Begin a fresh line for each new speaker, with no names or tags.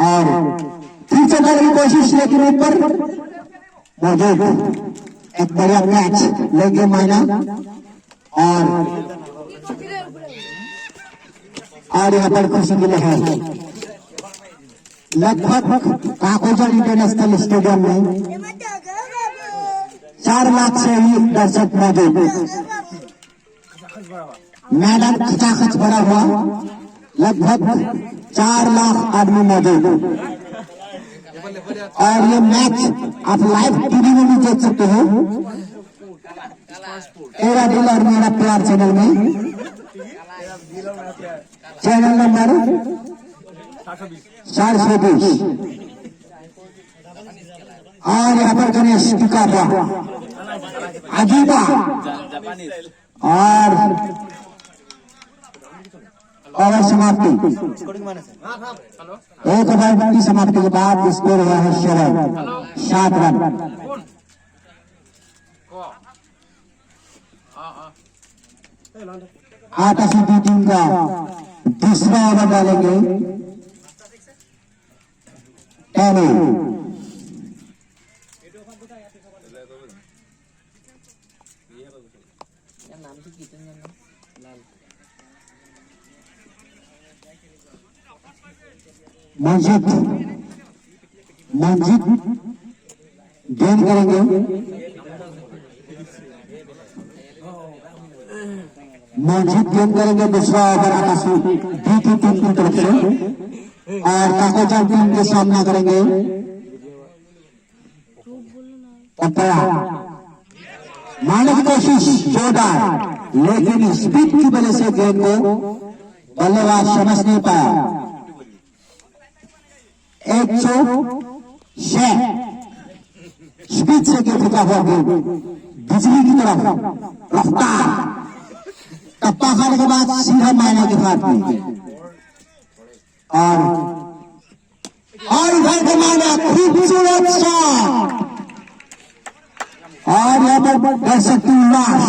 और खींचे जाने की कोशिश, लेकिन ऊपर मौजूद एक बढ़िया कैच लेंगे मायना। और यहाँ पर खुशी की लहर लगभग काकोजा इंटरनेशनल स्टेडियम में 4 लाख से ही दर्शक मौजूद। मैदान खचाखच भरा हुआ, लगभग 4 लाख आदमी मौजूद। और ये मैच आप लाइव टीवी में भी देख सकते हो, तेरा दिल और मेरा प्यार चैनल में, चैनल नंबर 420। और यहाँ पर गणेश टिका हुआ अजीबा। और ओवर समाप्ति, 1 ओवर की समाप्ति के बाद स्कोर हुआ है 7 रन। आटा सिटी टीम का दूसरा ओवर डालेंगे टैनी। मंजित गेंद करेंगे, मंजित गेंद करेंगे दूसरा ओवर आकाशी बीटी टीम की तरफ से। और काकोजा टीम के सामना करेंगे पपया। मारने की कोशिश जोरदार, लेकिन स्पीड की वजह से गेंद को बल्लेबाज समझ नहीं पाया। 106 स्पीड से गेंद फेंका हुआ गेंद बिजली की तरफ रफ्तार, टप्पा खाने के बाद सीधा मायने के हाथ में। और इधर के मायना खूबसूरत शॉट, और यहाँ पर दर्शक की उल्लास।